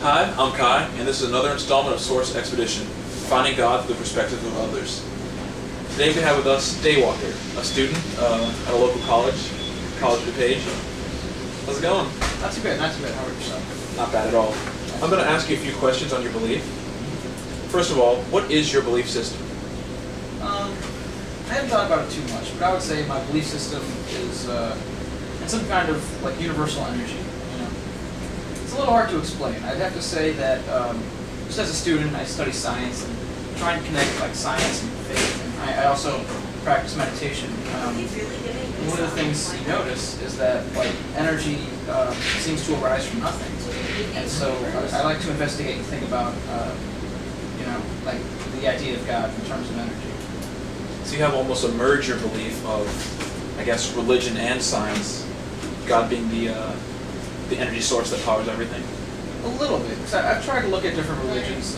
Hi, I'm Kai, and this is another installment of Source Expedition, finding God through the perspective of others. Today we have with us Daywalker, a student at a local college, College of DuPage. How's it going? Not too bad, not too bad. How about yourself? Not bad at all. I'm going to ask you a few questions on your belief. First of all, what is your belief system? I haven't thought about it too much, but I would say my belief system is in some kind of like universal energy. You know, it's a little hard to explain. I'd have to say that just as a student, I study science and try and connect like science and faith. And I also practice meditation. One of the things you notice is that like energy seems to arise from nothing, and so I like to investigate and think about like the idea of God in terms of energy. So you have almost a merger belief of, I guess, religion and science, God being the energy source that powers everything. A little bit, because I've tried to look at different religions,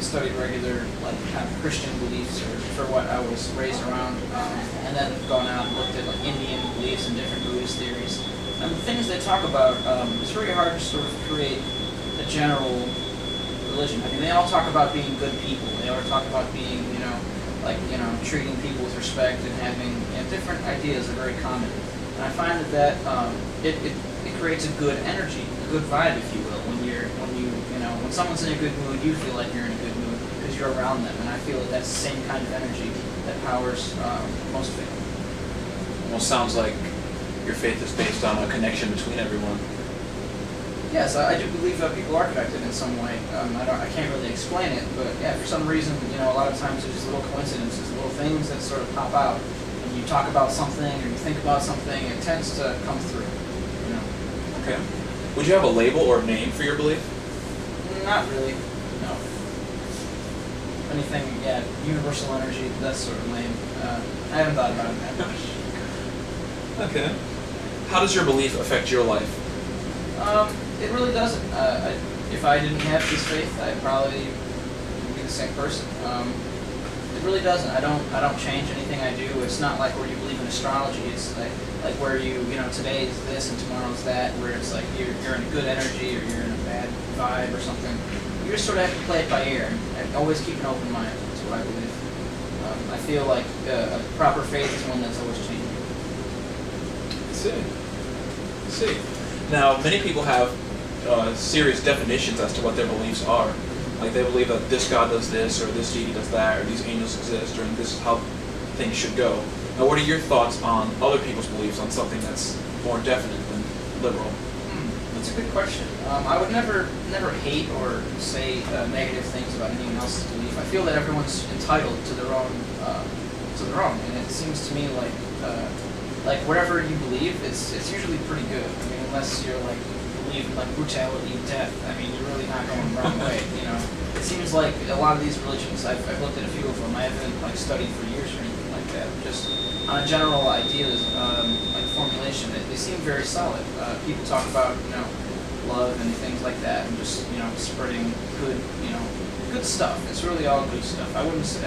studied regular like kind of Christian beliefs or for what I was raised around, and then gone out and looked at like Indian beliefs and different Buddhist theories. And the things they talk about, it's very hard to sort of create a general religion. I mean, they all talk about being good people. They all talk about being, treating people with respect and having different ideas are very common. And I find that it creates a good energy, a good vibe, if you will. When someone's in a good mood, you feel like you're in a good mood because you're around them. And I feel that that's the same kind of energy that powers most faith. Almost sounds like your faith is based on a connection between everyone. Yes, I do believe that people are connected in some way. I can't really explain it, but yeah, for some reason, a lot of times there's just little coincidences, little things that sort of pop out. When you talk about something or you think about something, it tends to come through. Okay. Would you have a label or a name for your belief? Not really. No. Anything, universal energy. That's sort of lame. I haven't thought about it that much. Okay. How does your belief affect your life? It really doesn't. If I didn't have this faith, I'd probably be the same person. It really doesn't. I don't change anything I do. It's not like where you believe in astrology. It's like where today is this and tomorrow is that. Where it's like you're in a good energy or you're in a bad vibe or something. You just sort of have to play it by ear and always keep an open mind. That's what I believe. I feel like a proper faith is one that's always changing. I see. Now, many people have serious definitions as to what their beliefs are. Like they believe that this God does this, or this deity does that, or these angels exist, or this is how things should go. Now, what are your thoughts on other people's beliefs on something that's more definite than liberal? That's a good question. I would never hate or say negative things about anyone else's belief. I feel that everyone's entitled to their own, and it seems to me like whatever you believe, it's usually pretty good. I mean, unless you're believe in brutality and death. I mean, you're really not going the wrong way. It seems like a lot of these religions. I've looked at a few of them. I haven't studied for years or anything like that. Just on a general ideas, formulation, they seem very solid. People talk about love and things like that, and just spreading good stuff. It's really all good stuff. I wouldn't say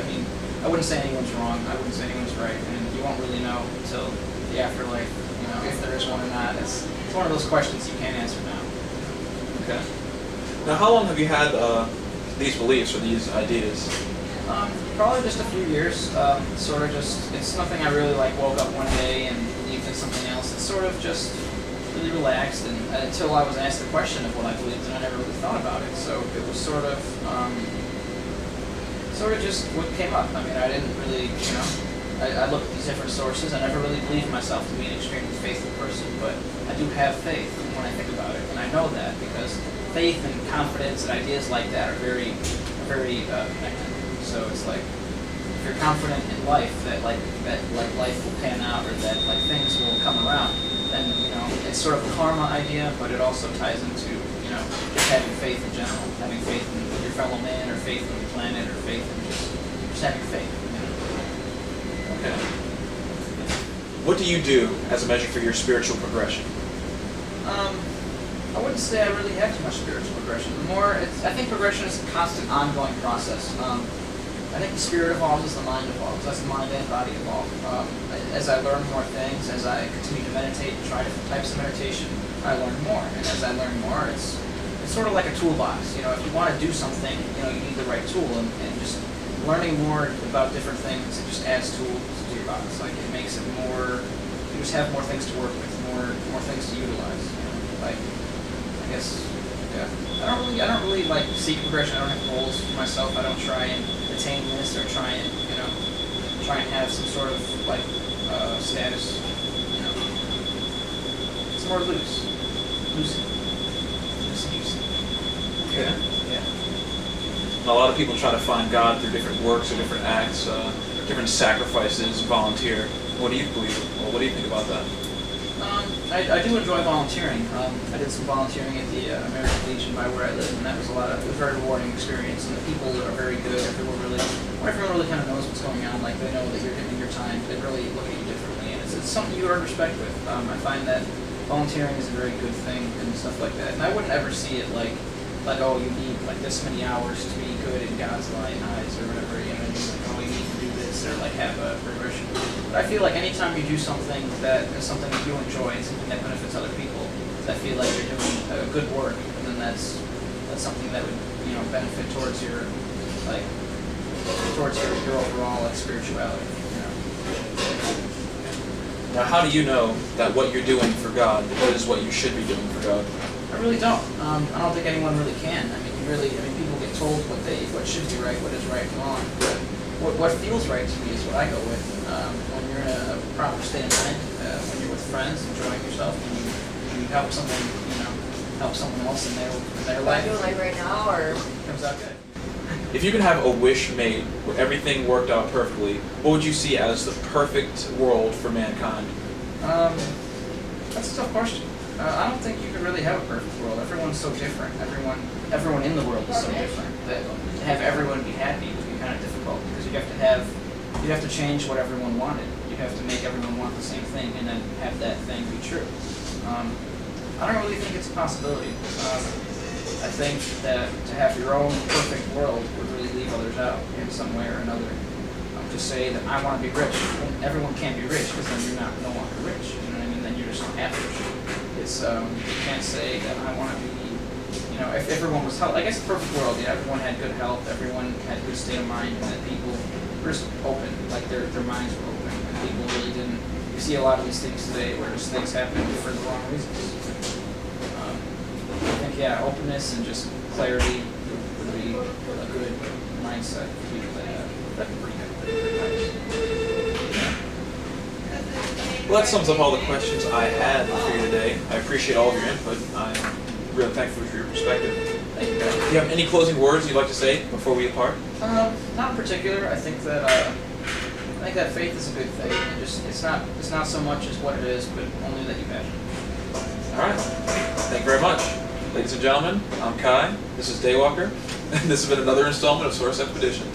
anyone's wrong. I wouldn't say anyone's right, and you won't really know until the afterlife, if there is one or not. It's one of those questions you can't answer now. Okay. Now, how long have you had these beliefs or these ideas? Probably just a few years. It's nothing I really woke up one day and believed in something else. It's sort of just really relaxed, and until I was asked the question of what I believed, and I never really thought about it. So it was sort of just what came up. I mean, I didn't really, I looked at these different sources. I never really believed myself to be an extremely faithful person, but I do have faith when I think about it, and I know that because faith and confidence and ideas like that are very, very connected. So it's like if you're confident in life that life will pan out or that things will come around, then it's sort of a karma idea, but it also ties into just having faith in general, having faith in your fellow man, or faith in the planet, or faith in just having faith. Okay. What do you do as a measure for your spiritual progression? I wouldn't say I really have too much spiritual progression. I think progression is a constant, ongoing process. I think the spirit evolves as the mind evolves. As the mind and body evolve. As I learn more things, as I continue to meditate and try different types of meditation, I learn more. And as I learn more, it's it's sort of like a toolbox. You know, if you want to do something, you know, you need the right tool, and just learning more about different things, it just adds tools to your box. Like it makes it more. You just have more things to work with, more things to utilize. You know? Like I guess, yeah. I don't really like seek progression. I don't have goals for myself. I don't try and attain this or try and have some sort of like status. You know, it's more loose. Okay. Yeah. A lot of people try to find God through different works or different acts, different sacrifices, volunteer. What do you believe? Well, what do you think about that? I do enjoy volunteering. I did some volunteering at the American Legion by where I live, and that was it was a very rewarding experience. And the people are very good. Everyone really kind of knows what's going on. Like they know that you're giving your time. They really look at you differently, and it's something you earn respect with. I find that volunteering is a very good thing and stuff like that. And I wouldn't ever see it like oh, you need like this many hours to be good in God's eyes or whatever. You know, like oh, you need to do this or like have a progression. But I feel like anytime you do something that is something that you enjoy and something that benefits other people, I feel like you're doing a good work, and then that's something that would benefit towards your overall like spirituality. You know. Now, how do you know that what you're doing for God is what you should be doing for God? I really don't. I don't think anyone really can. I mean, people get told what should be right, what is right and wrong. But what feels right to me is what I go with. When you're in a proper state of mind, when you're with friends, enjoying yourself, and you help someone else in their life. Doing like right now, or It comes out good. If you could have a wish made where everything worked out perfectly, what would you see as the perfect world for mankind? That's a tough question. I don't think you could really have a perfect world. Everyone's so different. Everyone in the world is so different that to have everyone be happy would be kind of difficult because you'd have to change what everyone wanted. You'd have to make everyone want the same thing and then have that thing be true. I don't really think it's a possibility. I think that to have your own perfect world would really leave others out in some way or another. To say that I want to be rich, well, everyone can't be rich because then you're no longer rich. You know what I mean? Then you're just not happy. It's you can't say that I want to be. If everyone was healthy, I guess the perfect world. Yeah, everyone had good health, everyone had a good state of mind, and that people were just open, like their minds were open, and people really didn't. You see a lot of these things today where just things happen for the wrong reasons. I think openness and just clarity would be a good mindset for people that have. That'd be pretty good. Well, that sums up all the questions I had for you today. I appreciate all of your input. I'm really thankful for your perspective. Thank you. Do you have any closing words you'd like to say before we depart? Not in particular. I think that faith is a good thing. And it's not so much as what it is, but only that you have it. All right. Thank you very much. Ladies and gentlemen, I'm Kai. This is Daywalker. And this has been another installment of Source Expedition.